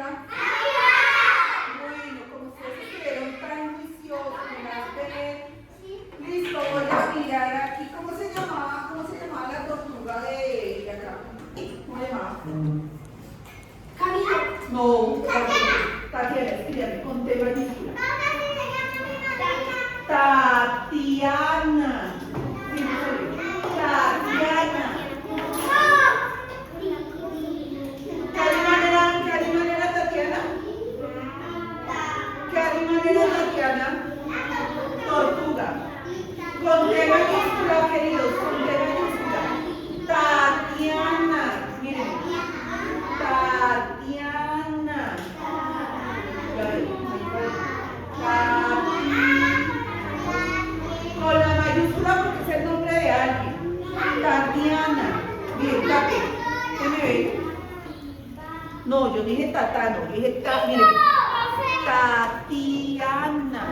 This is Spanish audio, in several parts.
mayúscula? Bueno, como ustedes estuvieron tan juiciosos, me las ven. Listo, voy a mirar aquí. ¿Cómo se llamaba la tortuga de acá? ¿Cómo se llamaba? Camilo. No, Tatiana, escríbeme con T mayúscula. Tatiana. Tatiana. ¿Qué animal era Tatiana? ¿Qué animal era Tatiana? Tortuga. Con T mayúscula, queridos, con T mayúscula. Tatiana. Miren. Tatiana. Con la mayúscula porque es el nombre de alguien. Tatiana. Miren, Tati. ¿Qué me ve? No, yo dije Tatano. Dije miren. Tatiana.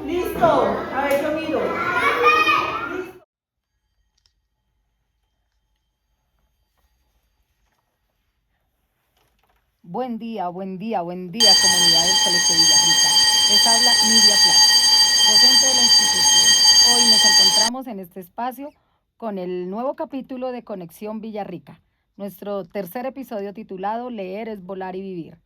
Listo. A ver, yo miro. Buen día, comunidad del Colegio Villarrica. Les habla Nidia Plata, docente de la institución. Hoy nos encontramos en este espacio con el nuevo capítulo de Conexión Villarrica, nuestro tercer episodio titulado Leer es volar y vivir.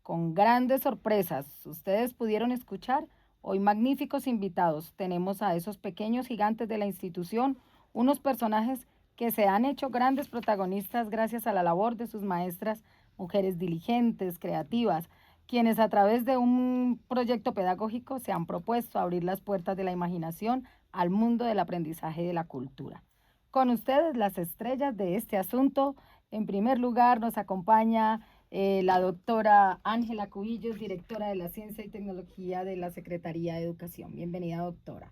Con grandes sorpresas, ustedes pudieron escuchar hoy magníficos invitados. Tenemos a esos pequeños gigantes de la institución, unos personajes que se han hecho grandes protagonistas gracias a la labor de sus maestras, mujeres diligentes, creativas, quienes a través de un proyecto pedagógico se han propuesto abrir las puertas de la imaginación al mundo del aprendizaje y de la cultura. Con ustedes, las estrellas de este asunto. En primer lugar, nos acompaña la doctora Ángela Cubillos, directora de la Ciencia y Tecnología de la Secretaría de Educación. Bienvenida, doctora.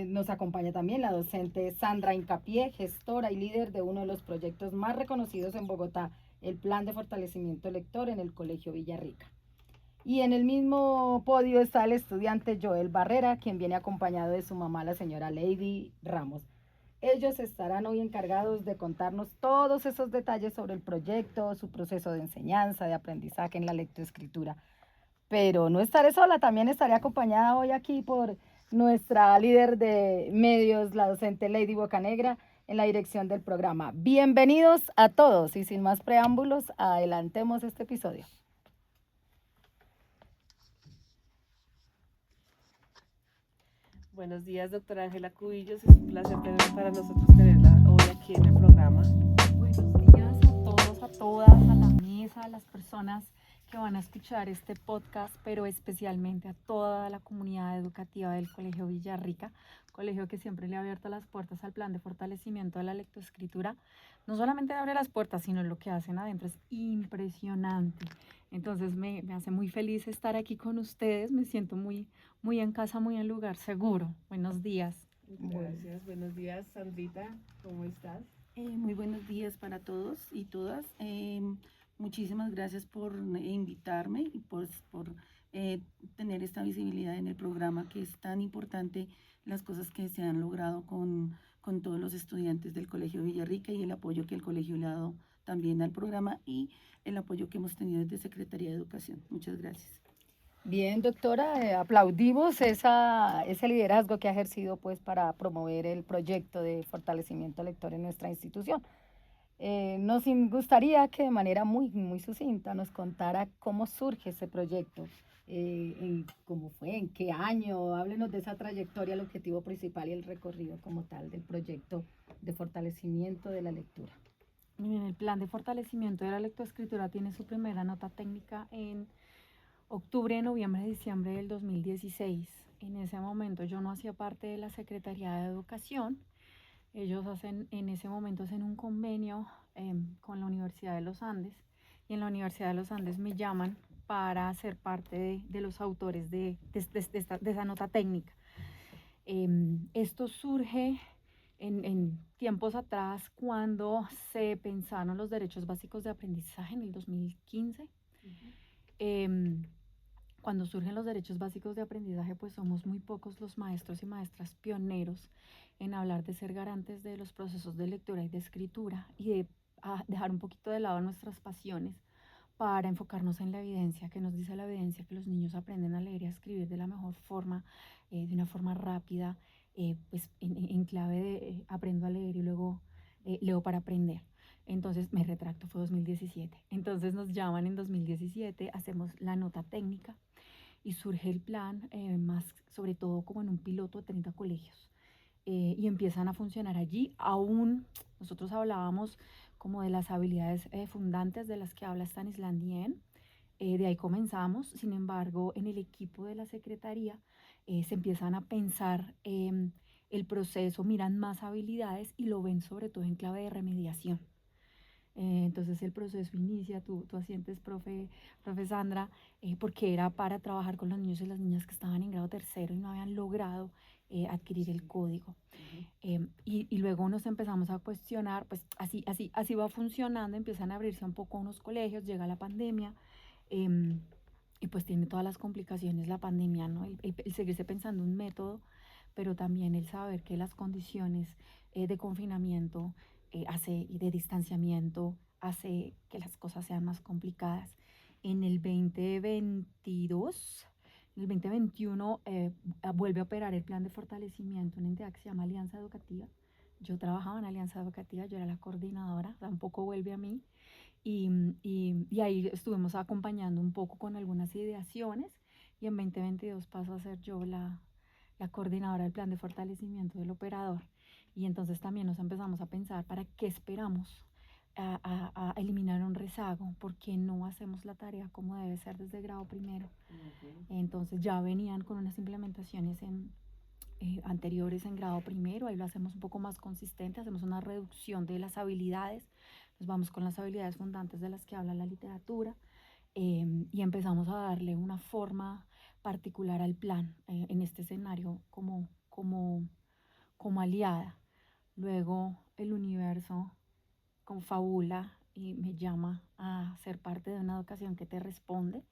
Nos acompaña también la docente Sandra Incapié, gestora y líder de uno de los proyectos más reconocidos en Bogotá, el Plan de Fortalecimiento Lector en el Colegio Villarrica. Y en el mismo podio está el estudiante Joel Barrera, quien viene acompañado de su mamá, la señora Lady Ramos. Ellos estarán hoy encargados de contarnos todos esos detalles sobre el proyecto, su proceso de enseñanza, de aprendizaje en la lectoescritura. Pero no estaré sola, también estaré acompañada hoy aquí por nuestra líder de medios, la docente Lady Bocanegra, en la dirección del programa. Bienvenidos a todos y sin más preámbulos, adelantemos este episodio. Buenos días, doctora Ángela Cubillos. Es un placer para nosotros tenerla hoy aquí en el programa. Buenos días a todos, a todas, a la mesa, a las personas que van a escuchar este podcast, pero especialmente a toda la comunidad educativa del Colegio Villarrica, colegio que siempre le ha abierto las puertas al plan de fortalecimiento de la lectoescritura. No solamente abre las puertas, sino lo que hacen adentro es impresionante. Entonces me hace muy feliz estar aquí con ustedes, me siento muy en casa, muy en lugar seguro. Buenos días. Gracias. Buenos días, Sandrita. ¿Cómo estás? Muy buenos días para todos y todas. Muchísimas gracias por invitarme y por tener esta visibilidad en el programa, que es tan importante, las cosas que se han logrado con todos los estudiantes del Colegio Villarrica y el apoyo que el colegio le ha dado también al programa y el apoyo que hemos tenido desde Secretaría de Educación. Muchas gracias. Bien, doctora, aplaudimos ese liderazgo que ha ejercido pues, para promover el proyecto de fortalecimiento lector en nuestra institución. Nos gustaría que de manera muy sucinta nos contara cómo surge ese proyecto, cómo fue, en qué año, háblenos de esa trayectoria, el objetivo principal y el recorrido como tal del proyecto de fortalecimiento de la lectura. Miren, el plan de fortalecimiento de la lectoescritura tiene su primera nota técnica en octubre, noviembre, diciembre del 2016. En ese momento yo no hacía parte de la Secretaría de Educación. Ellos en ese momento hacen un convenio con la Universidad de los Andes, y en la Universidad de los Andes me llaman para ser parte de los autores de esa nota técnica. Esto surge en tiempos atrás, cuando se pensaron los derechos básicos de aprendizaje en el 2015. cuando surgen los derechos básicos de aprendizaje, pues somos muy pocos los maestros y maestras pioneros en hablar de ser garantes de los procesos de lectura y de escritura y de dejar un poquito de lado nuestras pasiones para enfocarnos en la evidencia, que nos dice la evidencia que los niños aprenden a leer y a escribir de la mejor forma, de una forma rápida, pues en clave de aprendo a leer y luego leo para aprender. Entonces, me retracto, fue 2017. Entonces nos llaman en 2017, hacemos la nota técnica y surge el plan, más sobre todo como en un piloto de 30 colegios. Y empiezan a funcionar allí. Aún nosotros hablábamos como de las habilidades fundantes de las que habla Stanislas Dien. De ahí comenzamos. Sin embargo, en el equipo de la Secretaría se empiezan a pensar el proceso, miran más habilidades y lo ven sobre todo en clave de remediación. Entonces el proceso inicia, tú asientes, profe Sandra, porque era para trabajar con los niños y las niñas que estaban en grado tercero y no habían logrado adquirir el código. Y luego nos empezamos a cuestionar, pues así va funcionando, empiezan a abrirse un poco unos colegios, llega la pandemia, y pues tiene todas las complicaciones la pandemia, ¿no? El seguirse pensando un método, pero también el saber que las condiciones de confinamiento y de distanciamiento hace que las cosas sean más complicadas. En el 2022, en el 2021 vuelve a operar el plan de fortalecimiento, una entidad que se llama Alianza Educativa. Yo trabajaba en Alianza Educativa, yo era la coordinadora, tampoco vuelve a mí. Y ahí estuvimos acompañando un poco con algunas ideaciones y en 2022 paso a ser yo la coordinadora del plan de fortalecimiento del operador. Y entonces también nos empezamos a pensar para qué esperamos a eliminar un rezago, por qué no hacemos la tarea como debe ser desde grado primero. Entonces ya venían con unas implementaciones anteriores en grado primero, ahí lo hacemos un poco más consistente, hacemos una reducción de las habilidades, nos vamos con las habilidades fundantes de las que habla la literatura, y empezamos a darle una forma particular al plan en este escenario como aliada. Luego el universo confabula y me llama a ser parte de una educación que te responde.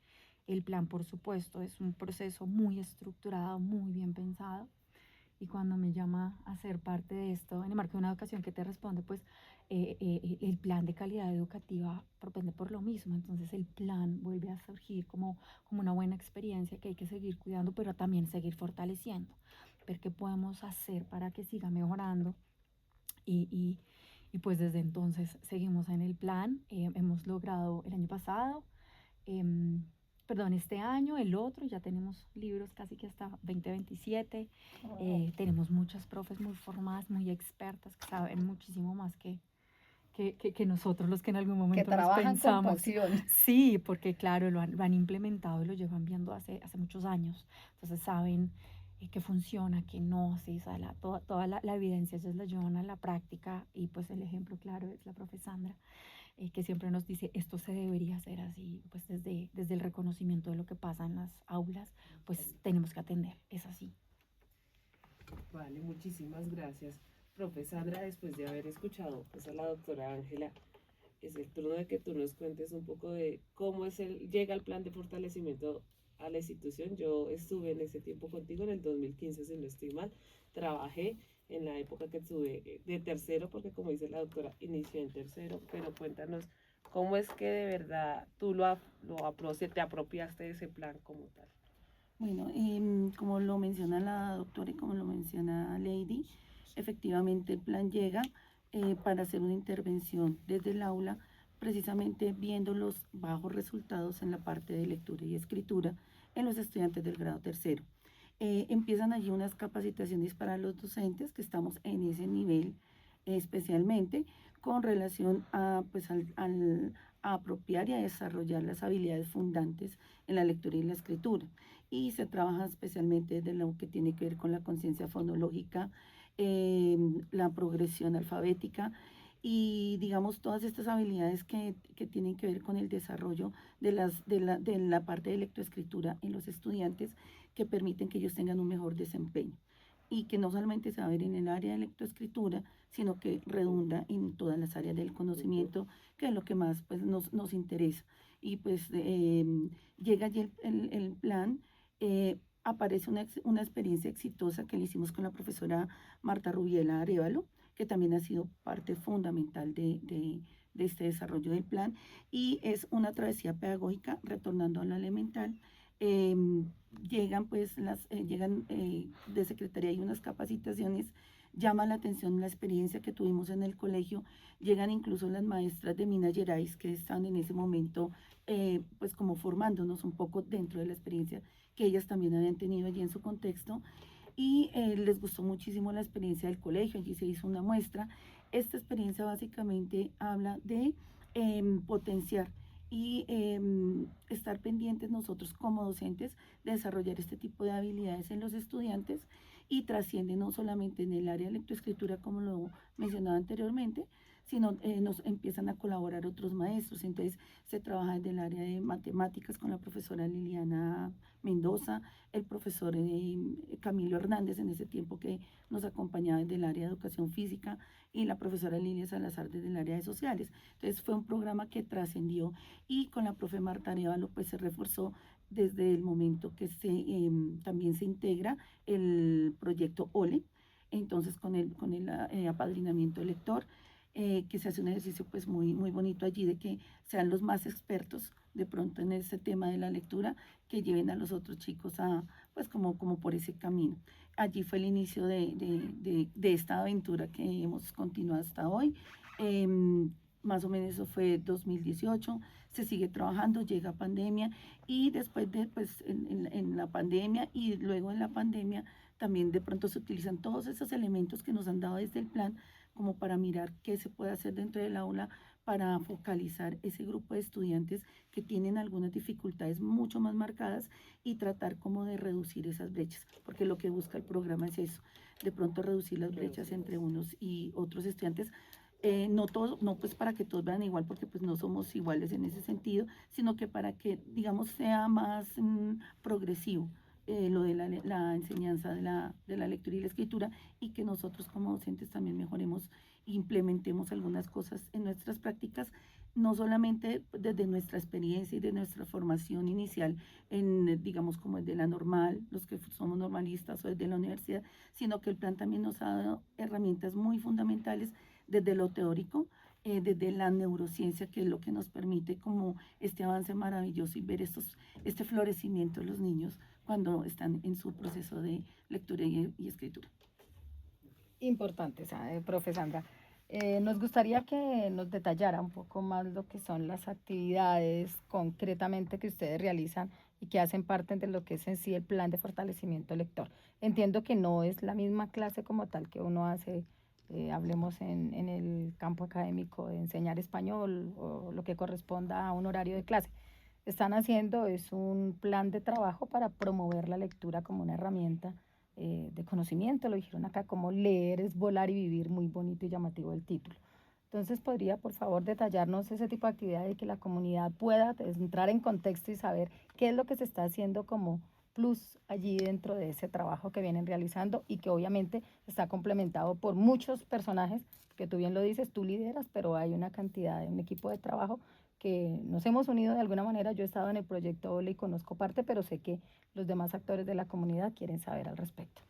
El plan, por supuesto, es un proceso muy estructurado, muy bien pensado. Y cuando me llama a ser parte de esto, en el marco de una educación que te responde, pues el plan de calidad educativa propende por lo mismo. Entonces el plan vuelve a surgir como una buena experiencia que hay que seguir cuidando, pero también seguir fortaleciendo, ver qué podemos hacer para que siga mejorando. Y pues desde entonces seguimos en el plan. Hemos logrado el año pasado, este año, el otro, ya tenemos libros casi que hasta 2027. Tenemos muchas profes muy formadas, muy expertas, que saben muchísimo más que nosotros, los que en algún Que momento nos trabajan con pensamos. pasión. Sí, porque claro, lo han implementado y lo llevan viendo hace muchos años. Entonces saben que funciona, que no, sí, o sea, toda la evidencia ellos la llevan a la práctica y pues el ejemplo claro es la profe Sandra, que siempre nos dice esto se debería hacer así, pues desde el reconocimiento de lo que pasa en las aulas, pues tenemos que atender, es así. Vale, muchísimas gracias, profe Sandra. Después de haber escuchado pues, a la doctora Ángela, es el turno de que tú nos cuentes un poco de cómo llega el plan de fortalecimiento a la institución. Yo estuve en ese tiempo contigo, en el 2015, si no estoy mal. Trabajé en la época que estuve de tercero, porque como dice la doctora, inició en tercero, pero cuéntanos cómo es que de verdad tú te apropiaste de ese plan como tal. Bueno, como lo menciona la doctora y como lo menciona Lady, efectivamente el plan llega para hacer una intervención desde el aula, precisamente viendo los bajos resultados en la parte de lectura y escritura en los estudiantes del grado tercero. Empiezan allí unas capacitaciones para los docentes que estamos en ese nivel especialmente con relación a, pues, a apropiar y a desarrollar las habilidades fundantes en la lectura y la escritura. Y se trabaja especialmente de lo que tiene que ver con la conciencia fonológica, la progresión alfabética y digamos todas estas habilidades que tienen que ver con el desarrollo de la parte de lectoescritura en los estudiantes que permiten que ellos tengan un mejor desempeño y que no solamente se va a ver en el área de lectoescritura, sino que redunda en todas las áreas del conocimiento, que es lo que más pues, nos interesa. y pues llega allí el plan, aparece una experiencia exitosa que le hicimos con la profesora Marta Rubiela Arevalo, que también ha sido parte fundamental de este desarrollo del plan, y es una travesía pedagógica retornando a la elemental. Llegan pues llegan de secretaría y unas capacitaciones, llama la atención la experiencia que tuvimos en el colegio, llegan incluso las maestras de Minas Gerais que están en ese momento pues como formándonos un poco dentro de la experiencia que ellas también habían tenido allí en su contexto, y les gustó muchísimo la experiencia del colegio, allí se hizo una muestra. Esta experiencia básicamente habla de potenciar y estar pendientes nosotros como docentes de desarrollar este tipo de habilidades en los estudiantes, y trasciende no solamente en el área de lectoescritura como lo mencionaba anteriormente, sino nos empiezan a colaborar otros maestros. Entonces se trabaja desde el área de matemáticas con la profesora Liliana Mendoza, el profesor Camilo Hernández en ese tiempo que nos acompañaba desde el área de educación física, y la profesora Lilia Salazar desde el área de sociales. Entonces fue un programa que trascendió, y con la profe Marta Arevalo pues se reforzó desde el momento que también se integra el proyecto OLE, entonces con el apadrinamiento lector, que se hace un ejercicio pues muy bonito allí de que sean los más expertos de pronto en ese tema de la lectura, que lleven a los otros chicos a pues como por ese camino. Allí fue el inicio de esta aventura que hemos continuado hasta hoy. Más o menos eso fue 2018, se sigue trabajando, llega pandemia, y después de pues en la pandemia y luego en la pandemia también de pronto se utilizan todos esos elementos que nos han dado desde el plan como para mirar qué se puede hacer dentro del aula para focalizar ese grupo de estudiantes que tienen algunas dificultades mucho más marcadas, y tratar como de reducir esas brechas, porque lo que busca el programa es eso, de pronto reducir las brechas entre unos y otros estudiantes. No todos, no pues para que todos vean igual, porque pues no somos iguales en ese sentido, sino que para que, digamos, sea más progresivo lo de la enseñanza de la lectura y la escritura, y que nosotros como docentes también mejoremos e implementemos algunas cosas en nuestras prácticas, no solamente desde nuestra experiencia y de nuestra formación inicial, digamos como el de la normal, los que somos normalistas, o desde la universidad, sino que el plan también nos ha dado herramientas muy fundamentales desde lo teórico, desde la neurociencia, que es lo que nos permite como este avance maravilloso y ver este florecimiento de los niños cuando están en su proceso de lectura y escritura. Importante, profe Sandra. Nos gustaría que nos detallara un poco más lo que son las actividades concretamente que ustedes realizan y que hacen parte de lo que es en sí el plan de fortalecimiento lector. Entiendo que no es la misma clase como tal que uno hace, hablemos en el campo académico de enseñar español o lo que corresponda a un horario de clase. Están haciendo es un plan de trabajo para promover la lectura como una herramienta de conocimiento, lo dijeron acá, como leer es volar y vivir, muy bonito y llamativo el título. Entonces, ¿podría, por favor, detallarnos ese tipo de actividad y que la comunidad pueda entrar en contexto y saber qué es lo que se está haciendo como plus allí dentro de ese trabajo que vienen realizando, y que obviamente está complementado por muchos personajes, que tú bien lo dices, tú lideras, pero hay una cantidad de un equipo de trabajo que nos hemos unido de alguna manera? Yo he estado en el proyecto OLE y conozco parte, pero sé que los demás actores de la comunidad quieren saber al respecto.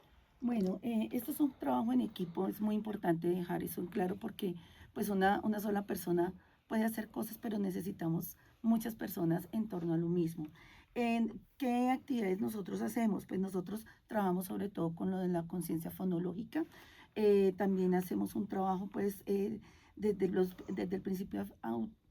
Bueno, esto es un trabajo en equipo, es muy importante dejar eso en claro, porque pues una sola persona puede hacer cosas, pero necesitamos muchas personas en torno a lo mismo. ¿Qué actividades nosotros hacemos? Pues nosotros trabajamos sobre todo con lo de la conciencia fonológica. También hacemos un trabajo pues desde el principio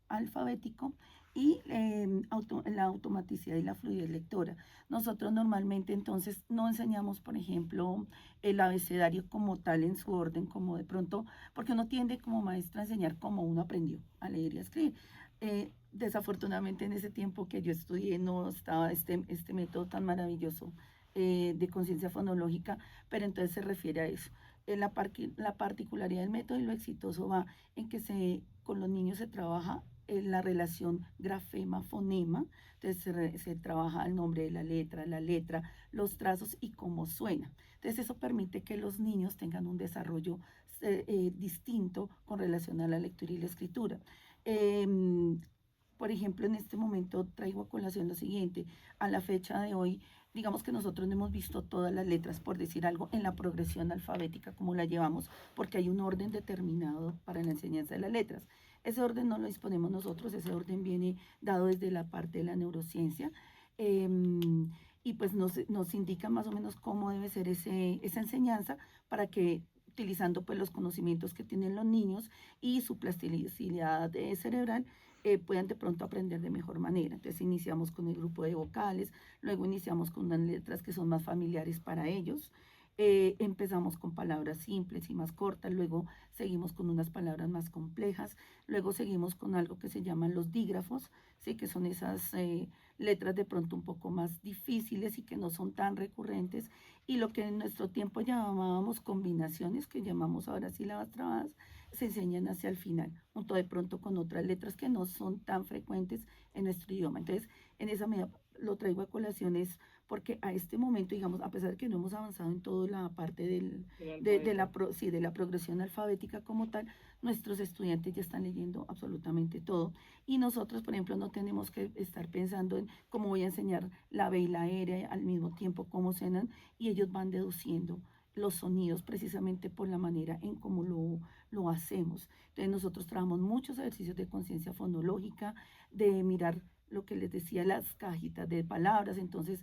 alfabético, y la automaticidad y la fluidez lectora. Nosotros normalmente entonces no enseñamos, por ejemplo, el abecedario como tal en su orden, como de pronto, porque uno tiende como maestra a enseñar como uno aprendió a leer y a escribir. Desafortunadamente en ese tiempo que yo estudié no estaba este método tan maravilloso de conciencia fonológica, pero entonces se refiere a eso. La particularidad del método y lo exitoso va en que con los niños se trabaja la relación grafema-fonema, entonces se trabaja el nombre de la letra, los trazos y cómo suena. Entonces eso permite que los niños tengan un desarrollo distinto con relación a la lectura y la escritura. Por ejemplo, en este momento traigo a colación lo siguiente. A la fecha de hoy, digamos que nosotros no hemos visto todas las letras, por decir algo, en la progresión alfabética como la llevamos, porque hay un orden determinado para la enseñanza de las letras. Ese orden no lo disponemos nosotros, ese orden viene dado desde la parte de la neurociencia. Y pues nos indica más o menos cómo debe ser esa enseñanza para que utilizando pues los conocimientos que tienen los niños y su plasticidad cerebral, puedan de pronto aprender de mejor manera. Entonces iniciamos con el grupo de vocales, luego iniciamos con unas letras que son más familiares para ellos, empezamos con palabras simples y más cortas, luego seguimos con unas palabras más complejas, luego seguimos con algo que se llaman los dígrafos, ¿sí? Que son esas letras de pronto un poco más difíciles y que no son tan recurrentes, y lo que en nuestro tiempo llamábamos combinaciones, que llamamos ahora sílabas trabadas, se enseñan hacia el final, junto de pronto con otras letras que no son tan frecuentes en nuestro idioma. Entonces, en esa medida lo traigo a colaciones porque a este momento, digamos, a pesar de que no hemos avanzado en toda la parte de la progresión alfabética como tal, nuestros estudiantes ya están leyendo absolutamente todo. Y nosotros, por ejemplo, no tenemos que estar pensando en cómo voy a enseñar la B y la R al mismo tiempo, cómo suenan, y ellos van deduciendo los sonidos precisamente por la manera en cómo lo hacemos. Entonces nosotros trabajamos muchos ejercicios de conciencia fonológica, de mirar lo que les decía, las cajitas de palabras, entonces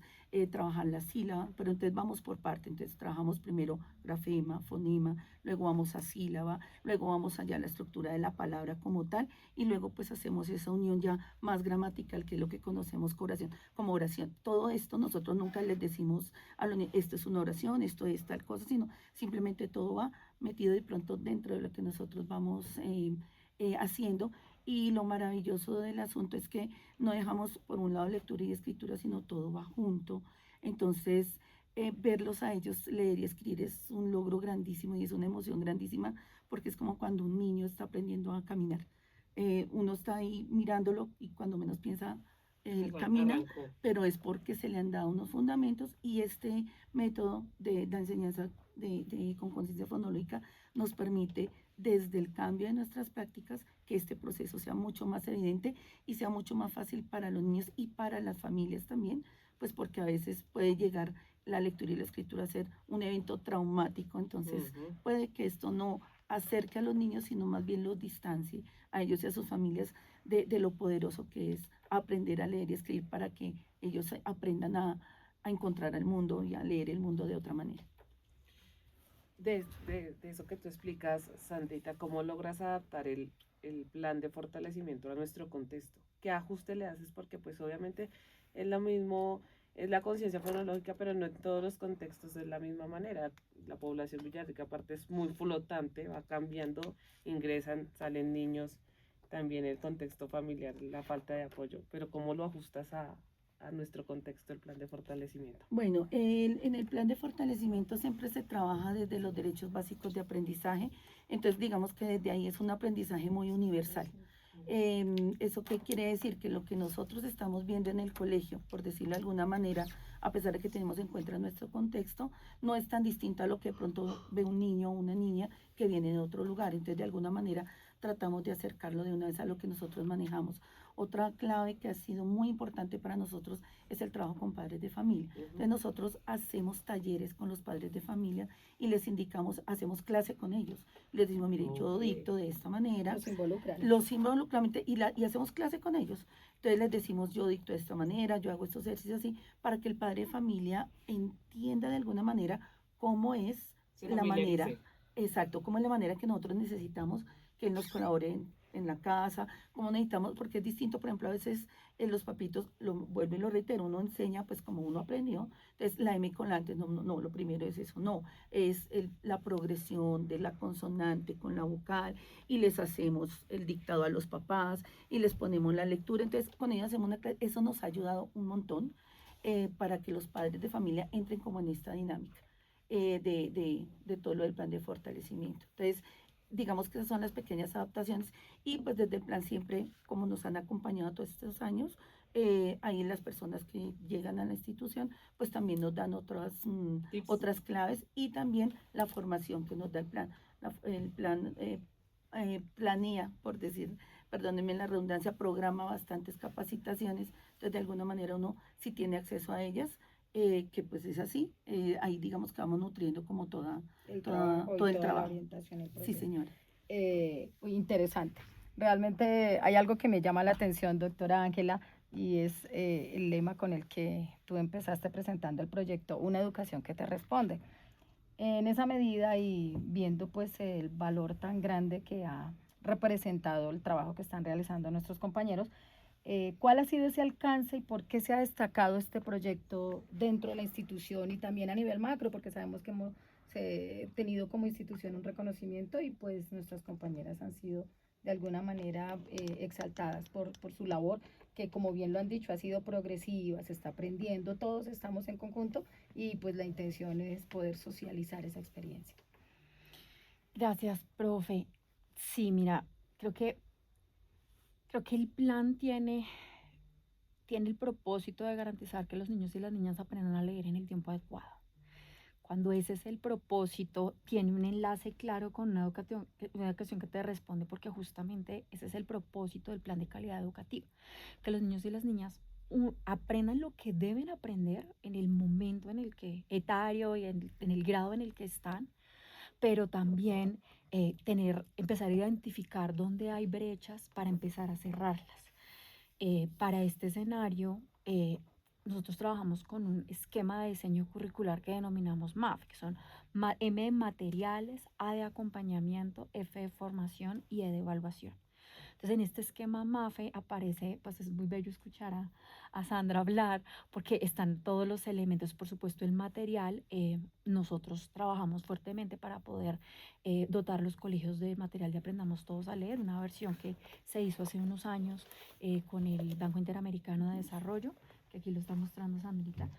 trabajar la sílaba, pero entonces vamos por parte, entonces trabajamos primero grafema, fonema, luego vamos a sílaba, luego vamos allá a la estructura de la palabra como tal, y luego pues hacemos esa unión ya más gramatical, que es lo que conocemos como oración. Todo esto nosotros nunca les decimos a los niños, esto es una oración, esto es tal cosa, sino simplemente todo va metido de pronto dentro de lo que nosotros vamos haciendo. Y lo maravilloso del asunto es que no dejamos por un lado lectura y escritura, sino todo va junto. Entonces, verlos a ellos leer y escribir es un logro grandísimo y es una emoción grandísima, porque es como cuando un niño está aprendiendo a caminar. Uno está ahí mirándolo y cuando menos piensa, él camina, Arrancó. pero es porque se le han dado unos fundamentos, y este método de la enseñanza con conciencia fonológica nos permite, desde el cambio de nuestras prácticas, que este proceso sea mucho más evidente y sea mucho más fácil para los niños y para las familias también, pues porque a veces puede llegar la lectura y la escritura a ser un evento traumático. Entonces puede que esto no acerque a los niños, sino más bien los distancie a ellos y a sus familias de lo poderoso que es aprender a leer y escribir, para que ellos aprendan a encontrar el mundo y a leer el mundo de otra manera. De eso que tú explicas, Sandrita, ¿cómo logras adaptar el plan de fortalecimiento a nuestro contexto? ¿Qué ajuste le haces? Porque pues obviamente es lo mismo, es la conciencia fonológica, pero no en todos los contextos es la misma manera. La población villarrica aparte es muy flotante, va cambiando, ingresan, salen niños, también el contexto familiar, la falta de apoyo, pero ¿cómo lo ajustas a nuestro contexto el plan de fortalecimiento? Bueno, en el plan de fortalecimiento siempre se trabaja desde los derechos básicos de aprendizaje, entonces digamos que desde ahí es un aprendizaje muy universal. ¿Eso qué quiere decir? Que lo que nosotros estamos viendo en el colegio, por decirlo de alguna manera, a pesar de que tenemos en cuenta nuestro contexto, no es tan distinto a lo que de pronto ve un niño o una niña que viene de otro lugar. Entonces, de alguna manera, tratamos de acercarlo de una vez a lo que nosotros manejamos. Otra clave que ha sido muy importante para nosotros es el trabajo con padres de familia. Entonces, nosotros hacemos talleres con los padres de familia y les indicamos, hacemos clase con ellos. Les decimos, mire, yo dicto de esta manera. Los involucran y hacemos clase con ellos. Entonces les decimos, yo dicto de esta manera, yo hago estos ejercicios así, para que el padre de familia entienda de alguna manera cómo es la manera, exacto, cómo es la manera que nosotros necesitamos que él nos colabore en la casa, cómo necesitamos, porque es distinto, por ejemplo, a veces los papitos, lo vuelvo y lo reitero, uno enseña pues como uno aprendió, entonces la M con la antes, no, lo primero es eso, no, es la progresión de la consonante con la vocal, y les hacemos el dictado a los papás, y les ponemos la lectura, entonces con ellos hacemos una clase, eso nos ha ayudado un montón para que los padres de familia entren como en esta dinámica de todo lo del plan de fortalecimiento. Entonces, digamos que esas son las pequeñas adaptaciones, y pues desde el plan siempre, como nos han acompañado todos estos años, ahí las personas que llegan a la institución pues también nos dan otras claves, y también la formación que nos da el plan. El plan planea, por decir, perdónenme la redundancia, programa bastantes capacitaciones, entonces de alguna manera uno sí tiene acceso a ellas, que pues es así, ahí digamos que vamos nutriendo como todo el trabajo. Orientación y el Sí, proceso. señora. Interesante. Realmente hay algo que me llama la atención, doctora Ángela, y es el lema con el que tú empezaste presentando el proyecto, una educación que te responde. En esa medida y viendo pues el valor tan grande que ha representado el trabajo que están realizando nuestros compañeros, ¿cuál ha sido ese alcance y por qué se ha destacado este proyecto dentro de la institución y también a nivel macro? Porque sabemos que hemos tenido como institución un reconocimiento y pues nuestras compañeras han sido de alguna manera exaltadas por su labor, que como bien lo han dicho, ha sido progresiva, se está aprendiendo, todos estamos en conjunto y pues la intención es poder socializar esa experiencia. Gracias, profe. Sí, mira, creo que el plan tiene el propósito de garantizar que los niños y las niñas aprendan a leer en el tiempo adecuado. Cuando ese es el propósito, tiene un enlace claro con una educación que te responde, porque justamente ese es el propósito del plan de calidad educativa, que los niños y las niñas aprendan lo que deben aprender en el momento en el que etario y en el grado en el que están, pero también empezar a identificar dónde hay brechas para empezar a cerrarlas. Para este escenario, nosotros trabajamos con un esquema de diseño curricular que denominamos MAF, que son M de materiales, A de acompañamiento, F de formación y E de evaluación. Entonces, en este esquema MAFE aparece, pues es muy bello escuchar a Sandra hablar, porque están todos los elementos, por supuesto, el material. Nosotros trabajamos fuertemente para poder dotar los colegios de material de Aprendamos Todos a Leer, una versión que se hizo hace unos años con el Banco Interamericano de Desarrollo, que aquí lo está mostrando Sandrita.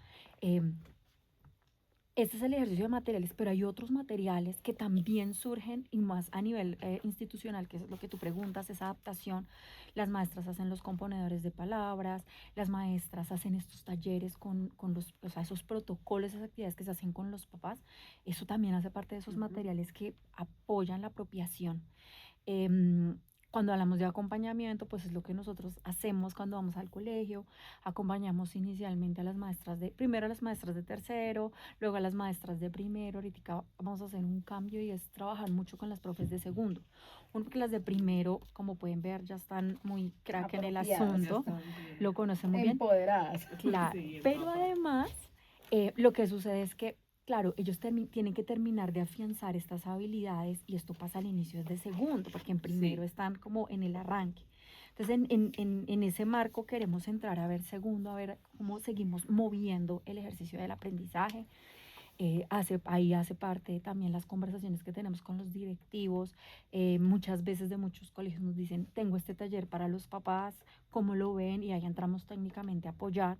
Este es el ejercicio de materiales, pero hay otros materiales que también surgen y más a nivel institucional, que es lo que tú preguntas, esa adaptación. Las maestras hacen los componedores de palabras, las maestras hacen estos talleres con los, o sea, esos protocolos, esas actividades que se hacen con los papás. Eso también hace parte de esos materiales que apoyan la apropiación. Cuando hablamos de acompañamiento, pues es lo que nosotros hacemos cuando vamos al colegio. Acompañamos inicialmente a las maestras primero a las maestras de tercero, luego a las maestras de primero. Ahorita vamos a hacer un cambio y es trabajar mucho con las profes de segundo. Porque las de primero, como pueden ver, ya están muy crack en el asunto, lo conocen muy bien. Empoderadas. Claro, Sí, pero además lo que sucede es que claro, ellos tienen que terminar de afianzar estas habilidades y esto pasa al inicio de segundo, porque en primero están como en el arranque. Entonces, en ese marco queremos entrar a ver segundo, a ver cómo seguimos moviendo el ejercicio del aprendizaje. Ahí hace parte también las conversaciones que tenemos con los directivos. Muchas veces de muchos colegios nos dicen, tengo este taller para los papás, ¿cómo lo ven? Y ahí entramos técnicamente a apoyar.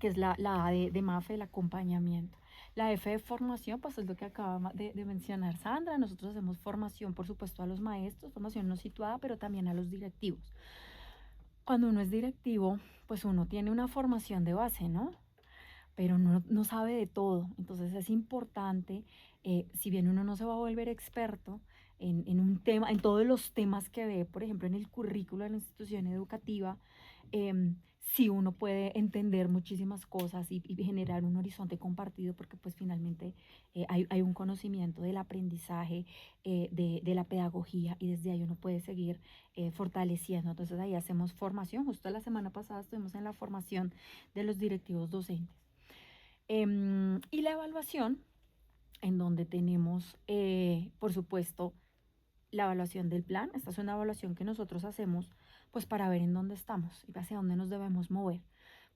Que es la A de MAFE, el acompañamiento. La F de formación, pues es lo que acaba de mencionar Sandra. Nosotros hacemos formación, por supuesto, a los maestros, formación no situada, pero también a los directivos. Cuando uno es directivo, pues uno tiene una formación de base, ¿no? Pero no sabe de todo. Entonces es importante, si bien uno no se va a volver experto en un tema, en todos los temas que ve, por ejemplo, en el currículo de la institución educativa, sí uno puede entender muchísimas cosas y generar un horizonte compartido, porque pues finalmente hay un conocimiento del aprendizaje, de la pedagogía, y desde ahí uno puede seguir fortaleciendo. Entonces ahí hacemos formación. Justo la semana pasada estuvimos en la formación de los directivos docentes. Y la evaluación, en donde tenemos, por supuesto, la evaluación del plan. Esta es una evaluación que nosotros hacemos pues para ver en dónde estamos y hacia dónde nos debemos mover.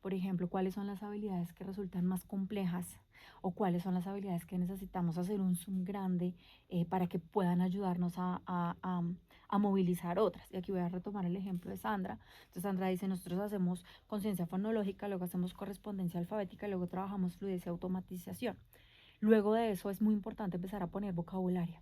Por ejemplo, cuáles son las habilidades que resultan más complejas o cuáles son las habilidades que necesitamos hacer un zoom grande para que puedan ayudarnos a movilizar otras. Y aquí voy a retomar el ejemplo de Sandra. Entonces Sandra dice, nosotros hacemos conciencia fonológica, luego hacemos correspondencia alfabética, luego trabajamos fluidez y automatización. Luego de eso es muy importante empezar a poner vocabulario.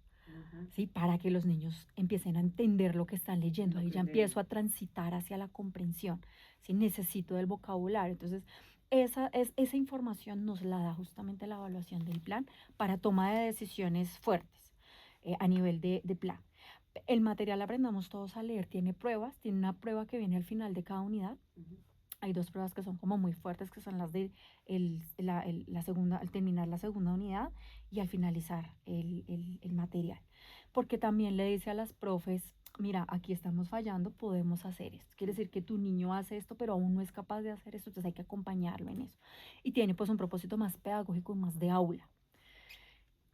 ¿Sí? Para que los niños empiecen a entender lo que están leyendo. Ahí ya empiezo a transitar hacia la comprensión. ¿Sí? Necesito del vocabulario. Entonces, esa información nos la da justamente la evaluación del plan para toma de decisiones fuertes a nivel de plan. El material Aprendamos Todos a Leer tiene pruebas, tiene una prueba que viene al final de cada unidad. Hay 2 pruebas que son como muy fuertes, que son las de la segunda, al terminar la segunda unidad y al finalizar el material. Porque también le dice a las profes, mira, aquí estamos fallando, podemos hacer esto. Quiere decir que tu niño hace esto, pero aún no es capaz de hacer esto, entonces hay que acompañarlo en eso. Y tiene pues un propósito más pedagógico y más de aula.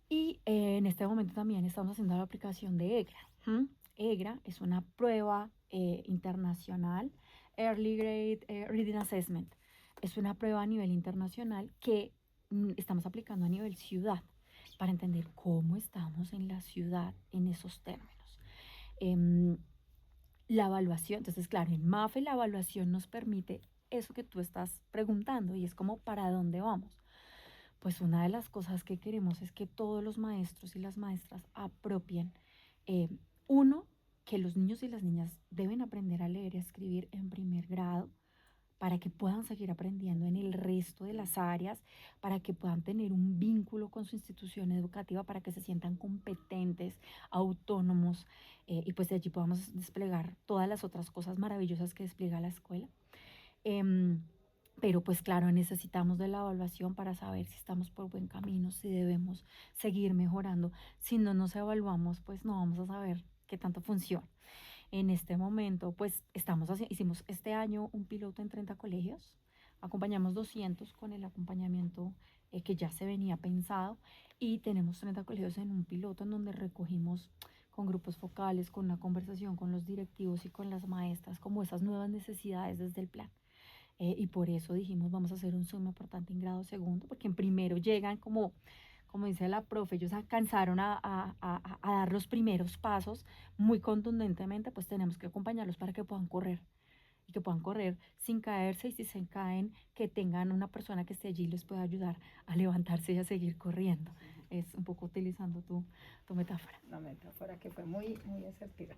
Y en este momento también estamos haciendo la aplicación de EGRA. EGRA es una prueba internacional, Early Grade Reading Assessment. Es una prueba a nivel internacional que estamos aplicando a nivel ciudad para entender cómo estamos en la ciudad en esos términos. La evaluación, entonces claro, en MAFE la evaluación nos permite eso que tú estás preguntando y es como para dónde vamos. Pues una de las cosas que queremos es que todos los maestros y las maestras apropien, uno, que los niños y las niñas deben aprender a leer y a escribir en primer grado para que puedan seguir aprendiendo en el resto de las áreas, para que puedan tener un vínculo con su institución educativa, para que se sientan competentes, autónomos, y pues de allí podamos desplegar todas las otras cosas maravillosas que despliega la escuela. Pero pues claro, necesitamos de la evaluación para saber si estamos por buen camino, si debemos seguir mejorando. Si no nos evaluamos, pues no vamos a saber qué tanto funciona. En este momento, pues hicimos este año un piloto en 30 colegios, acompañamos 200 con el acompañamiento que ya se venía pensado y tenemos 30 colegios en un piloto en donde recogimos con grupos focales, con una conversación con los directivos y con las maestras, como esas nuevas necesidades desde el plan. Y por eso dijimos, vamos a hacer un Zoom importante en grado segundo, porque en primero llegan como dice la profe, ellos alcanzaron a dar los primeros pasos muy contundentemente, pues tenemos que acompañarlos para que puedan correr y que puedan correr sin caerse y si se caen, que tengan una persona que esté allí y les pueda ayudar a levantarse y a seguir corriendo. Es un poco utilizando tu metáfora. Una metáfora que fue muy, muy asertiva.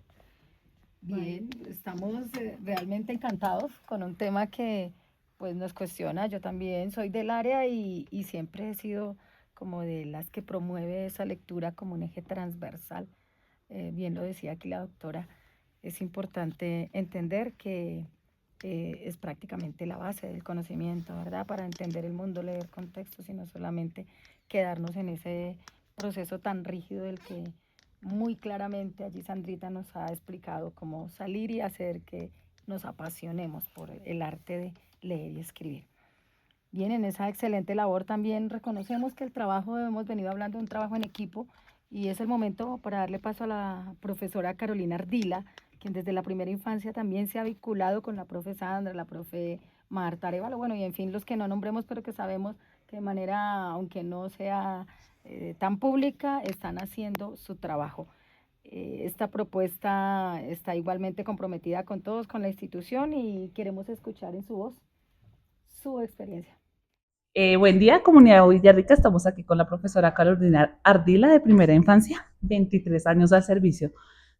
Bien, estamos realmente encantados con un tema que pues nos cuestiona. Yo también soy del área y siempre he sido como de las que promueve esa lectura como un eje transversal. Bien lo decía aquí la doctora, es importante entender que es prácticamente la base del conocimiento, ¿verdad? Para entender el mundo, leer contextos y no solamente quedarnos en ese proceso tan rígido del que muy claramente allí Sandrita nos ha explicado cómo salir y hacer que nos apasionemos por el arte de leer y escribir. Bien, en esa excelente labor también reconocemos que el trabajo, hemos venido hablando de un trabajo en equipo y es el momento para darle paso a la profesora Carolina Ardila, quien desde la primera infancia también se ha vinculado con la profe Sandra, la profe Marta Arevalo, bueno, y en fin, los que no nombremos, pero que sabemos que de manera, aunque no sea tan pública, están haciendo su trabajo. Esta propuesta está igualmente comprometida con todos, con la institución y queremos escuchar en su voz su experiencia. Buen día, comunidad de Villarrica. Estamos aquí con la profesora Carolina Ardila de primera infancia, 23 años al servicio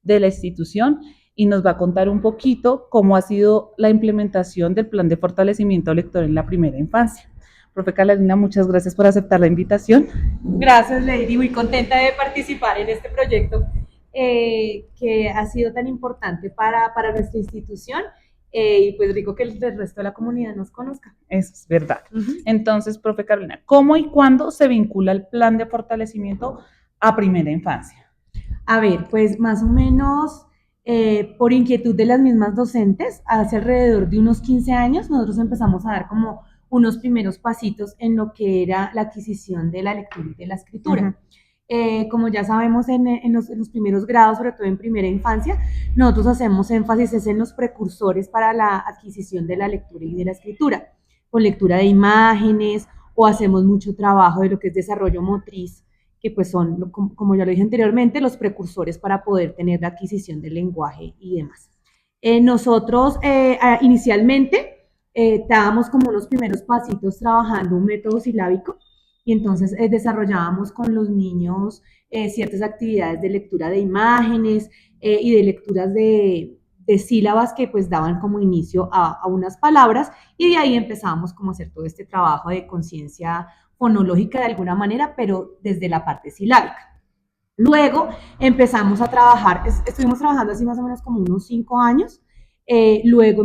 de la institución y nos va a contar un poquito cómo ha sido la implementación del plan de fortalecimiento lector en la primera infancia. Profe Carolina, muchas gracias por aceptar la invitación. Gracias, Lady. Muy contenta de participar en este proyecto que ha sido tan importante para nuestra institución y pues rico que el resto de la comunidad nos conozca. Eso es verdad. Entonces, profe Carolina, ¿cómo y cuándo se vincula el plan de fortalecimiento a primera infancia? A ver, pues más o menos por inquietud de las mismas docentes, hace alrededor de unos 15 años nosotros empezamos a dar como unos primeros pasitos en lo que era la adquisición de la lectura y de la escritura. Como ya sabemos en los primeros grados, sobre todo en primera infancia, nosotros hacemos énfasis en los precursores para la adquisición de la lectura y de la escritura, con lectura de imágenes o hacemos mucho trabajo de lo que es desarrollo motriz, que pues son, como ya lo dije anteriormente, los precursores para poder tener la adquisición del lenguaje y demás. Nosotros inicialmente dábamos como unos primeros pasitos trabajando un método silábico y entonces desarrollábamos con los niños ciertas actividades de lectura de imágenes y de lecturas de sílabas que pues daban como inicio a unas palabras y de ahí empezábamos como a hacer todo este trabajo de conciencia fonológica de alguna manera, pero desde la parte silábica. Luego empezamos a trabajar, estuvimos trabajando así más o menos como unos 5 años. Luego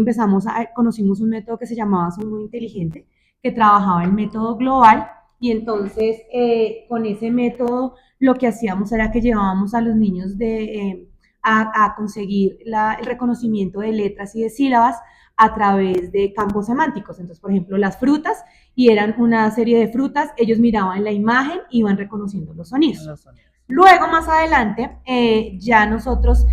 conocimos un método que se llamaba Soy Muy Inteligente, que trabajaba el método global, y entonces con ese método lo que hacíamos era que llevábamos a los niños a conseguir el reconocimiento de letras y de sílabas a través de campos semánticos. Entonces, por ejemplo, las frutas, y eran una serie de frutas, ellos miraban la imagen y iban reconociendo los sonidos. Luego, más adelante, ya nosotros,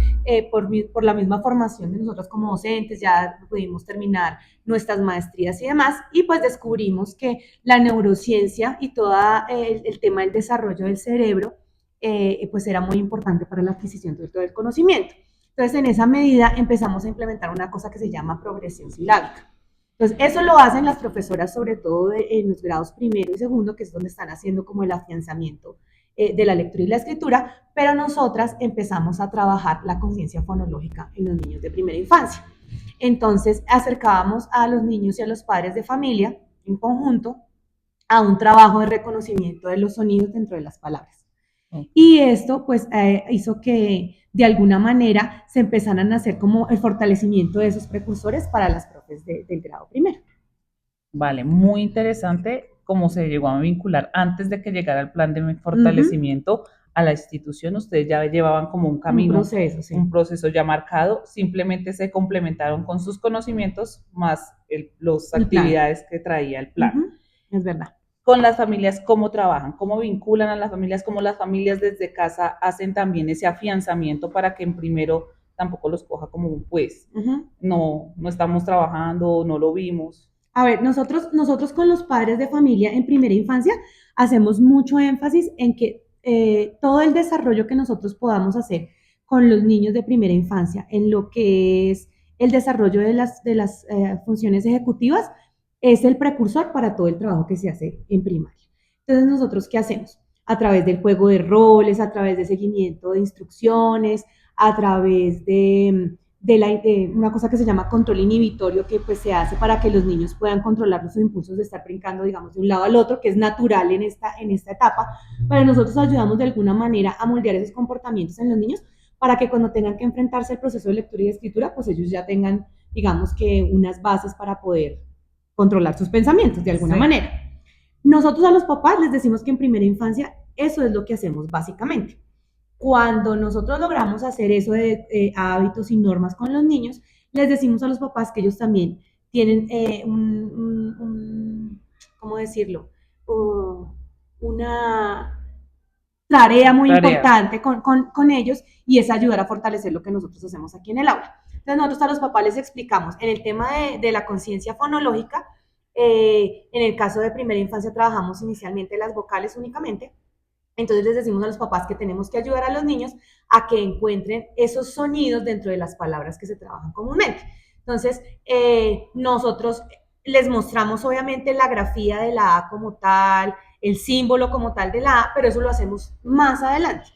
por la misma formación de nosotros como docentes, ya pudimos terminar nuestras maestrías y demás, y pues descubrimos que la neurociencia y todo el tema del desarrollo del cerebro, pues era muy importante para la adquisición de todo el conocimiento. Entonces, en esa medida empezamos a implementar una cosa que se llama progresión silábica. Entonces, eso lo hacen las profesoras, sobre todo en los grados primero y segundo, que es donde están haciendo como el afianzamiento de la lectura y la escritura, pero nosotras empezamos a trabajar la conciencia fonológica en los niños de primera infancia. Entonces, acercábamos a los niños y a los padres de familia en conjunto a un trabajo de reconocimiento de los sonidos dentro de las palabras. Y esto pues hizo que de alguna manera se empezaran a hacer como el fortalecimiento de esos precursores para las profes del grado primero. Vale, muy interesante cómo se llegó a vincular antes de que llegara el plan de fortalecimiento a la institución. Ustedes ya llevaban como un camino, un proceso ya marcado, simplemente se complementaron con sus conocimientos más las actividades que traía el plan. Es verdad. Con las familias, ¿cómo trabajan? ¿Cómo vinculan a las familias? ¿Cómo las familias desde casa hacen también ese afianzamiento para que en primero tampoco los coja como un pues? No estamos trabajando, no lo vimos. A ver, nosotros con los padres de familia en primera infancia hacemos mucho énfasis en que todo el desarrollo que nosotros podamos hacer con los niños de primera infancia en lo que es el desarrollo de las funciones ejecutivas es el precursor para todo el trabajo que se hace en primaria. Entonces, ¿nosotros qué hacemos? A través del juego de roles, a través de seguimiento de instrucciones, a través de una cosa que se llama control inhibitorio, que pues se hace para que los niños puedan controlar sus impulsos de estar brincando, digamos, de un lado al otro, que es natural en esta etapa, pero nosotros ayudamos de alguna manera a moldear esos comportamientos en los niños para que cuando tengan que enfrentarse al proceso de lectura y de escritura, pues ellos ya tengan, digamos, que unas bases para poder controlar sus pensamientos de alguna manera. Nosotros a los papás les decimos que en primera infancia eso es lo que hacemos básicamente. Cuando nosotros logramos hacer eso de hábitos y normas con los niños, les decimos a los papás que ellos también tienen ¿cómo decirlo? Una tarea muy importante con ellos, y es ayudar a fortalecer lo que nosotros hacemos aquí en el aula. Entonces nosotros a los papás les explicamos en el tema de la conciencia fonológica. En el caso de primera infancia trabajamos inicialmente las vocales únicamente. Entonces les decimos a los papás que tenemos que ayudar a los niños a que encuentren esos sonidos dentro de las palabras que se trabajan comúnmente. Entonces nosotros les mostramos obviamente la grafía de la A como tal, el símbolo como tal de la A, pero eso lo hacemos más adelante.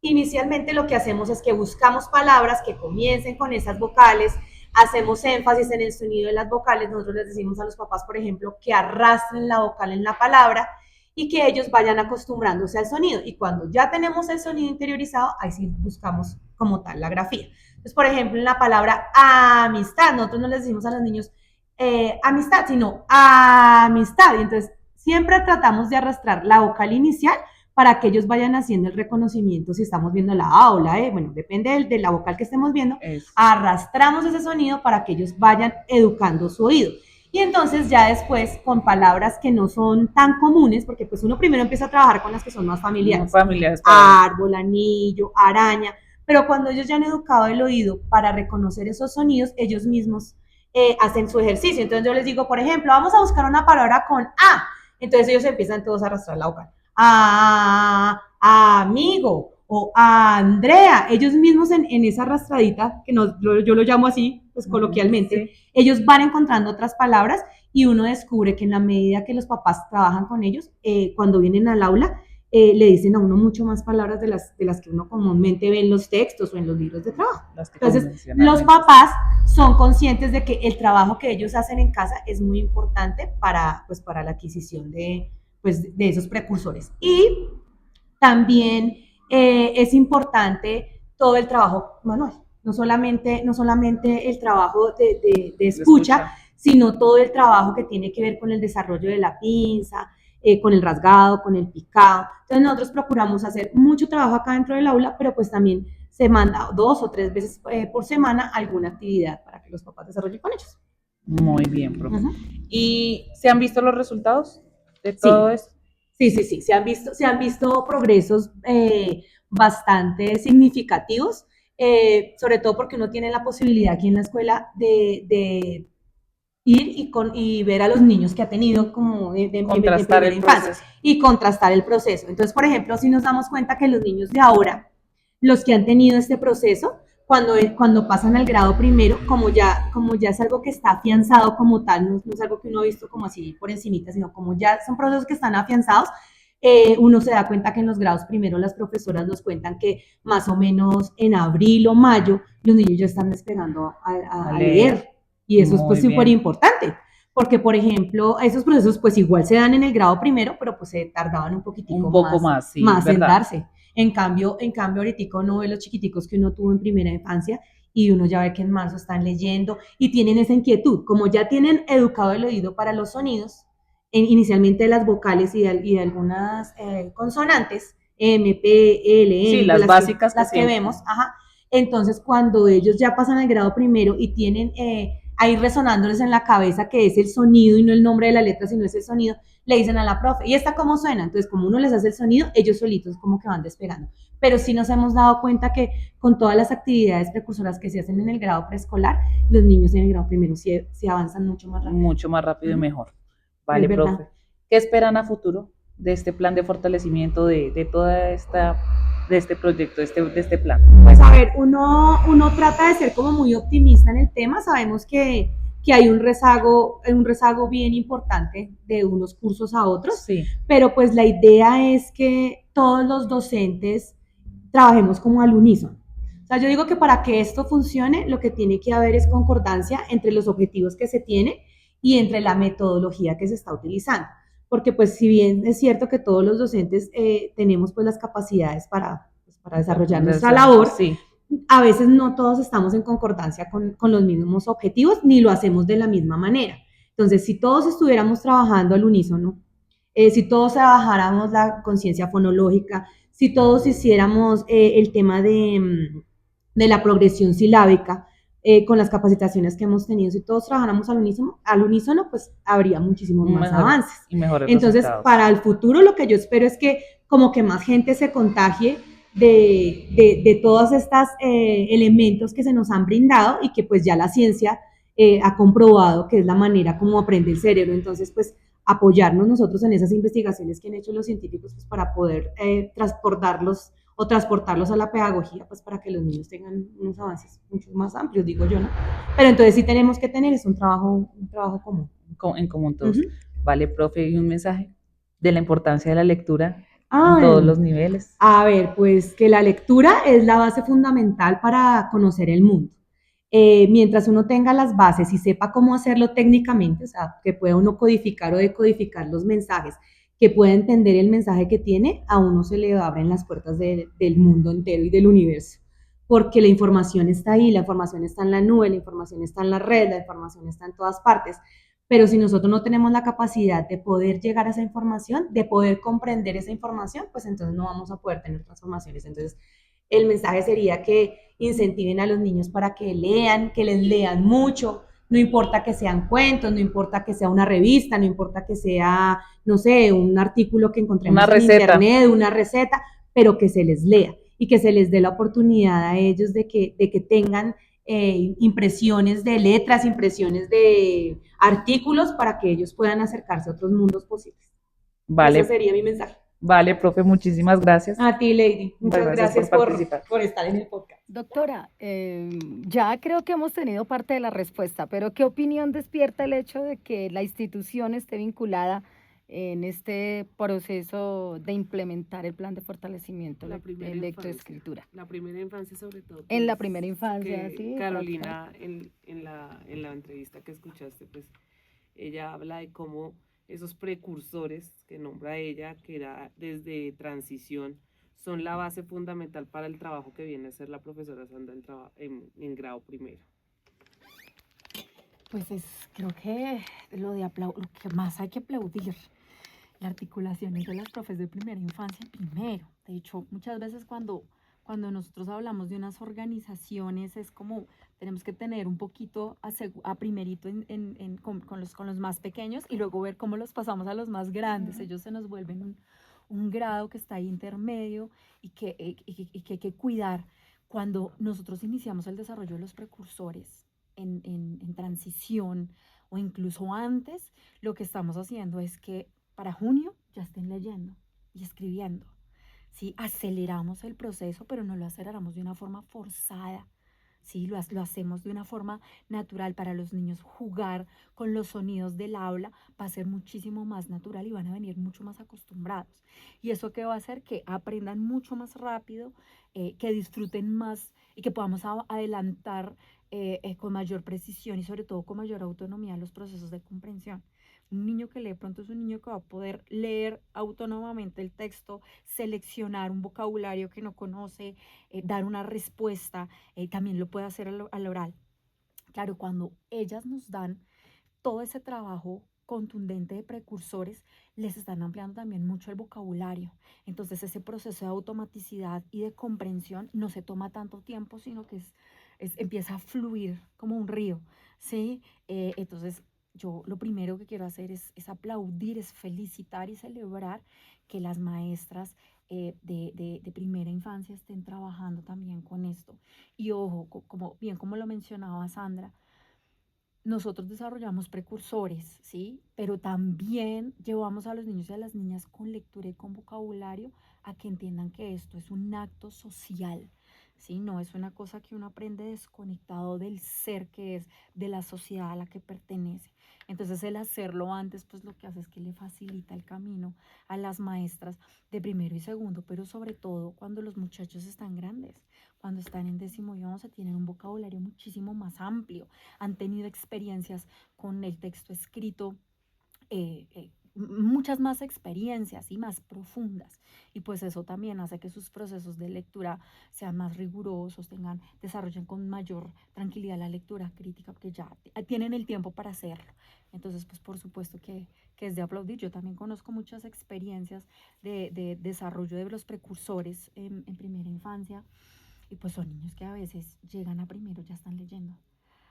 Inicialmente lo que hacemos es que buscamos palabras que comiencen con esas vocales, hacemos énfasis en el sonido de las vocales. Nosotros les decimos a los papás, por ejemplo, que arrastren la vocal en la palabra y que ellos vayan acostumbrándose al sonido. Y cuando ya tenemos el sonido interiorizado, ahí sí buscamos como tal la grafía. Entonces, por ejemplo, en la palabra amistad, nosotros no les decimos a los niños amistad, sino amistad. Y entonces siempre tratamos de arrastrar la vocal inicial para que ellos vayan haciendo el reconocimiento si estamos viendo la A o la E, bueno, depende de la vocal que estemos viendo, arrastramos ese sonido para que ellos vayan educando su oído. Y entonces ya después con palabras que no son tan comunes, porque pues uno primero empieza a trabajar con las que son más familiares, árbol, anillo, araña, pero cuando ellos ya han educado el oído para reconocer esos sonidos, ellos mismos hacen su ejercicio. Entonces yo les digo, por ejemplo, vamos a buscar una palabra con A, entonces ellos empiezan todos a arrastrar la vocal. Amigo o a Andrea, ellos mismos en esa arrastradita, que yo lo llamo así, pues coloquialmente, ellos van encontrando otras palabras y uno descubre que en la medida que los papás trabajan con ellos, cuando vienen al aula, le dicen a uno mucho más palabras de las que uno comúnmente ve en los textos o en los libros de trabajo. Entonces, los papás son conscientes de que el trabajo que ellos hacen en casa es muy importante para la adquisición de esos precursores. Y también es importante todo el trabajo manual, no solamente el trabajo de escucha, sino todo el trabajo que tiene que ver con el desarrollo de la pinza, con el rasgado, con el picado. Entonces nosotros procuramos hacer mucho trabajo acá dentro del aula, pero pues también se manda 2 o 3 veces por semana alguna actividad para que los papás desarrollen con ellos. Muy bien, profe. ¿Y se han visto los resultados de todo esto? Sí, se han visto progresos bastante significativos, sobre todo porque uno tiene la posibilidad aquí en la escuela de ir y ver a los niños que ha tenido como de primera infancia y contrastar el proceso. Entonces, por ejemplo, si nos damos cuenta que los niños de ahora, los que han tenido este proceso, cuando pasan al grado primero, como ya es algo que está afianzado como tal, no es algo que uno ha visto como así por encimita, sino como ya son procesos que están afianzados, uno se da cuenta que en los grados primero las profesoras nos cuentan que más o menos en abril o mayo los niños ya están despegando a leer. Y eso es pues súper importante, porque por ejemplo, esos procesos pues igual se dan en el grado primero, pero pues se tardaban un poquitico más, sí, más en darse. En cambio, ahorita uno ve los chiquiticos que uno tuvo en primera infancia y uno ya ve que en marzo están leyendo y tienen esa inquietud, como ya tienen educado el oído para los sonidos, inicialmente de las vocales y de algunas consonantes, M, P, L, N, sí, las básicas las que vemos, ajá. Entonces, cuando ellos ya pasan al grado primero y tienen ahí resonándoles en la cabeza que es el sonido y no el nombre de la letra, sino es el sonido, le dicen a la profe, ¿y esta cómo suena? Entonces, como uno les hace el sonido, ellos solitos como que van despegando. Pero sí nos hemos dado cuenta que con todas las actividades precursoras que se hacen en el grado preescolar, los niños en el grado primero sí avanzan mucho más rápido. Mucho más rápido y mejor. Vale, profe. ¿Qué esperan a futuro de este plan de fortalecimiento, de toda esta, de este proyecto, de este plan? Pues a ver, uno trata de ser como muy optimista en el tema, sabemos que hay un rezago bien importante de unos cursos a otros, sí, pero pues la idea es que todos los docentes trabajemos como al unísono. O sea, yo digo que para que esto funcione, lo que tiene que haber es concordancia entre los objetivos que se tiene y entre la metodología que se está utilizando. Porque pues si bien es cierto que todos los docentes tenemos pues las capacidades para desarrollar nuestra labor, sí, a veces no todos estamos en concordancia con los mismos objetivos ni lo hacemos de la misma manera. Entonces, si todos estuviéramos trabajando al unísono, si todos trabajáramos la conciencia fonológica, si todos hiciéramos el tema de la progresión silábica, con las capacitaciones que hemos tenido, si todos trabajáramos al unísono, pues habría muchísimos más avances. Y mejores Entonces, resultados. Para el futuro lo que yo espero es que como que más gente se contagie de todos estos elementos que se nos han brindado y que pues ya la ciencia ha comprobado que es la manera como aprende el cerebro. Entonces, pues apoyarnos nosotros en esas investigaciones que han hecho los científicos pues, para poder transportarlos a la pedagogía, pues para que los niños tengan unos avances mucho más amplios, digo yo, ¿no? Pero entonces sí tenemos que tener es un trabajo común. En común todos. Vale, profe, y un mensaje de la importancia de la lectura en todos los niveles. A ver, pues que la lectura es la base fundamental para conocer el mundo. Mientras uno tenga las bases y sepa cómo hacerlo técnicamente, o sea, que pueda uno codificar o decodificar los mensajes, que pueda entender el mensaje que tiene, a uno se le abren las puertas del mundo entero y del universo. Porque la información está ahí, la información está en la nube, la información está en la red, la información está en todas partes. Pero si nosotros no tenemos la capacidad de poder llegar a esa información, de poder comprender esa información, pues entonces no vamos a poder tener transformaciones. Entonces, el mensaje sería que incentiven a los niños para que lean, que les lean mucho, no importa que sean cuentos, no importa que sea una revista, no importa que sea, no sé, un artículo que encontremos en internet, una receta, pero que se les lea y que se les dé la oportunidad a ellos de que tengan impresiones de letras, impresiones de artículos para que ellos puedan acercarse a otros mundos posibles. Vale. Ese sería mi mensaje. Vale, profe, muchísimas gracias. A ti, Lady. Muchas gracias por estar en el podcast. Doctora, ya creo que hemos tenido parte de la respuesta, pero ¿qué opinión despierta el hecho de que la institución esté vinculada en este proceso de implementar el plan de fortalecimiento de lectoescritura? La primera infancia sobre todo. En la primera infancia, sí. Carolina, en la entrevista que escuchaste, pues ella habla de cómo esos precursores que nombra ella, que era desde transición, son la base fundamental para el trabajo que viene a hacer la profesora Sandra en grado primero. Pues creo que lo que más hay que aplaudir, la articulación entre las profes de primera infancia primero. De hecho, muchas veces cuando nosotros hablamos de unas organizaciones es como tenemos que tener un poquito a primerito con los más pequeños y luego ver cómo los pasamos a los más grandes. Ellos se nos vuelven un grado que está ahí intermedio y que hay que cuidar. Cuando nosotros iniciamos el desarrollo de los precursores en transición o incluso antes, lo que estamos haciendo es que para junio ya estén leyendo y escribiendo. ¿Sí? Aceleramos el proceso, pero no lo aceleramos de una forma forzada. ¿Sí? Lo hacemos de una forma natural para los niños. Jugar con los sonidos del aula va a ser muchísimo más natural y van a venir mucho más acostumbrados. ¿Y eso qué va a hacer? Que aprendan mucho más rápido, que disfruten más y que podamos adelantar con mayor precisión y sobre todo con mayor autonomía los procesos de comprensión. Un niño que lee pronto es un niño que va a poder leer autónomamente el texto, seleccionar un vocabulario que no conoce, dar una respuesta, también lo puede hacer al oral. Claro, cuando ellas nos dan todo ese trabajo contundente de precursores, les están ampliando también mucho el vocabulario. Entonces ese proceso de automaticidad y de comprensión no se toma tanto tiempo, sino que empieza a fluir como un río, ¿sí? Entonces yo lo primero que quiero hacer es aplaudir, es felicitar y celebrar que las maestras de primera infancia estén trabajando también con esto. Y ojo, como lo mencionaba Sandra, nosotros desarrollamos precursores, ¿sí? Pero también llevamos a los niños y a las niñas con lectura y con vocabulario a que entiendan que esto es un acto social, ¿sí? No es una cosa que uno aprende desconectado del ser que es, de la sociedad a la que pertenece. Entonces el hacerlo antes, pues lo que hace es que le facilita el camino a las maestras de primero y segundo, pero sobre todo cuando los muchachos están grandes, cuando están en 10º y 11, tienen un vocabulario muchísimo más amplio, han tenido experiencias con el texto escrito, muchas más experiencias y más profundas, y pues eso también hace que sus procesos de lectura sean más rigurosos, desarrollen con mayor tranquilidad la lectura crítica, porque ya tienen el tiempo para hacerlo. Entonces pues por supuesto que es de aplaudir. Yo también conozco muchas experiencias de desarrollo de los precursores en primera infancia, y pues son niños que a veces llegan a primero, ya están leyendo.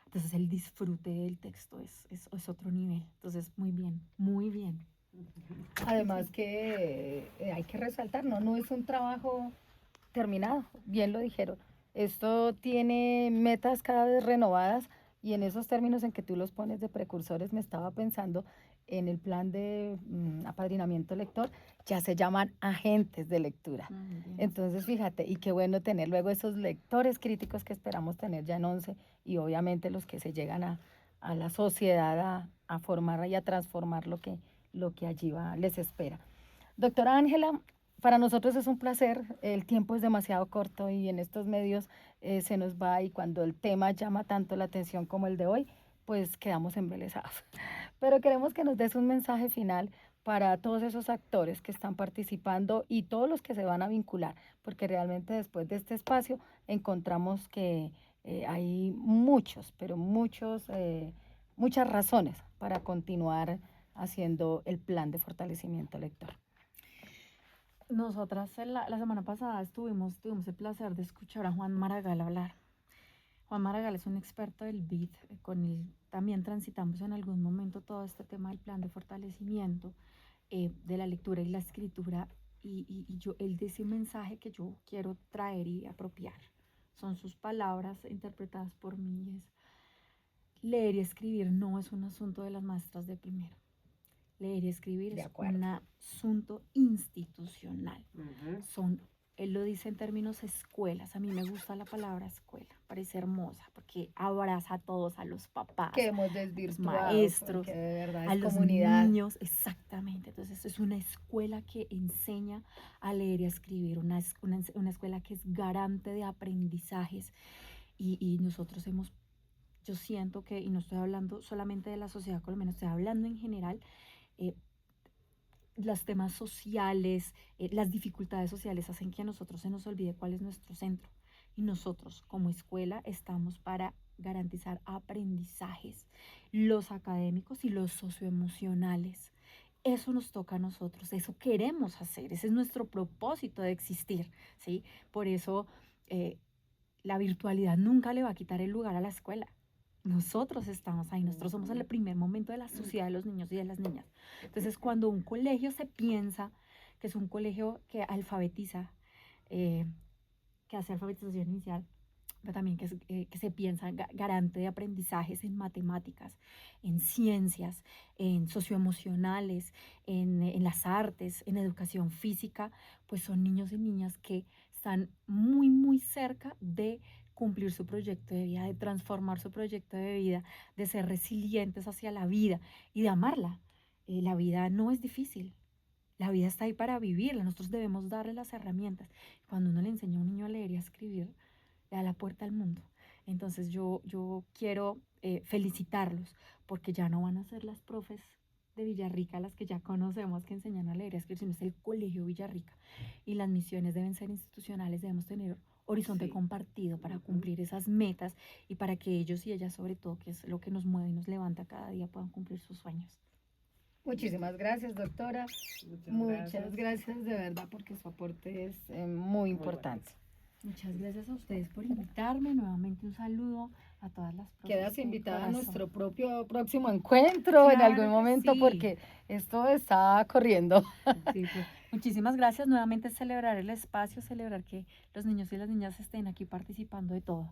Entonces el disfrute del texto es otro nivel. Entonces muy bien, muy bien. Además que hay que resaltar, no es un trabajo terminado, bien lo dijeron. Esto tiene metas cada vez renovadas y en esos términos en que tú los pones de precursores me estaba pensando en el plan de apadrinamiento lector, ya se llaman agentes de lectura. Entonces fíjate, y qué bueno tener luego esos lectores críticos que esperamos tener ya en 11 y obviamente los que se llegan a la sociedad a formar y a transformar lo que allí les espera. Doctora Ángela, para nosotros es un placer, el tiempo es demasiado corto y en estos medios se nos va, y cuando el tema llama tanto la atención como el de hoy, pues quedamos embelesados. Pero queremos que nos des un mensaje final para todos esos actores que están participando y todos los que se van a vincular, porque realmente después de este espacio encontramos que hay muchos, pero muchas razones para continuar haciendo el plan de fortalecimiento lector. Nosotras la semana pasada tuvimos el placer de escuchar a Juan Maragall hablar. Juan Maragall es un experto del BID, con él también transitamos en algún momento todo este tema del plan de fortalecimiento de la lectura y la escritura, y él dice un mensaje que yo quiero traer y apropiar. Son sus palabras interpretadas por mí, es: leer y escribir no es un asunto de las maestras de primero. Leer y escribir es un asunto institucional. Él lo dice en términos escuelas. A mí me gusta la palabra escuela, parece hermosa, porque abraza a todos, a los papás, que hemos a los desvirtuado, maestros, de verdad a es los comunidad. niños. Exactamente. Entonces es una escuela que enseña a leer y a escribir, una escuela que es garante de aprendizajes, y nosotros yo siento que, y no estoy hablando solamente de la sociedad colombiana, estoy hablando en general, los temas sociales, las dificultades sociales hacen que a nosotros se nos olvide cuál es nuestro centro. Y nosotros como escuela estamos para garantizar aprendizajes, los académicos y los socioemocionales. Eso nos toca a nosotros, eso queremos hacer, ese es nuestro propósito de existir, ¿sí? Por eso la virtualidad nunca le va a quitar el lugar a la escuela. Nosotros estamos ahí, nosotros somos el primer momento de la sociedad de los niños y de las niñas. Entonces, cuando un colegio se piensa que es un colegio que alfabetiza, que hace alfabetización inicial, pero también que se piensa garante de aprendizajes en matemáticas, en ciencias, en socioemocionales, en las artes, en educación física, pues son niños y niñas que están muy, muy cerca de cumplir su proyecto de vida, de transformar su proyecto de vida, de ser resilientes hacia la vida y de amarla. La vida no es difícil. La vida está ahí para vivirla. Nosotros debemos darle las herramientas. Cuando uno le enseña a un niño a leer y a escribir, le da la puerta al mundo. Entonces yo quiero felicitarlos porque ya no van a ser las profes de Villarrica, las que ya conocemos que enseñan a leer y a escribir, sino es el Colegio Villarrica. Y las misiones deben ser institucionales, debemos tener horizonte compartido para cumplir esas metas y para que ellos y ellas sobre todo, que es lo que nos mueve y nos levanta cada día, puedan cumplir sus sueños. Muchísimas gracias, doctora. Muchas gracias de verdad porque su aporte es muy importante. Muchas gracias a ustedes por invitarme. Nuevamente un saludo a todas las profes. Quedas de invitada a corazón. nuestro propio próximo encuentro en Claro algún que momento sí. porque esto está corriendo. Sí, pues, muchísimas gracias. Nuevamente celebrar el espacio, celebrar que los niños y las niñas estén aquí participando de todo.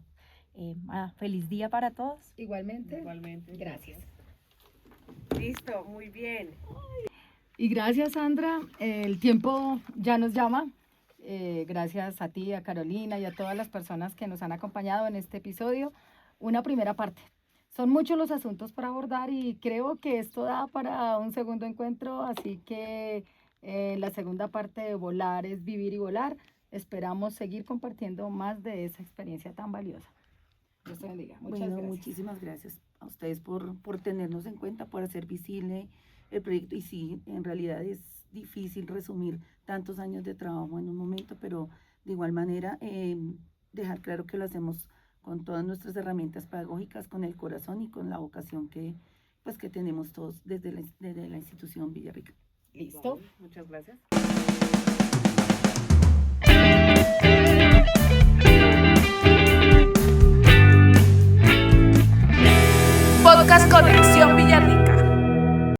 Feliz día para todos. Igualmente. Igualmente. Gracias. Listo, muy bien. Y gracias, Sandra. El tiempo ya nos llama. Gracias a ti, a Carolina y a todas las personas que nos han acompañado en este episodio. Una primera parte. Son muchos los asuntos para abordar y creo que esto da para un segundo encuentro, así que la segunda parte de Volar es Vivir y Volar. Esperamos seguir compartiendo más de esa experiencia tan valiosa. Dios te bendiga. Muchas Bueno, gracias. muchísimas gracias a ustedes por tenernos en cuenta, por hacer visible el proyecto. Y sí, en realidad es difícil resumir tantos años de trabajo en un momento, pero de igual manera dejar claro que lo hacemos con todas nuestras herramientas pedagógicas, con el corazón y con la vocación que tenemos todos desde la institución Villarrica. Listo. Vale, muchas gracias.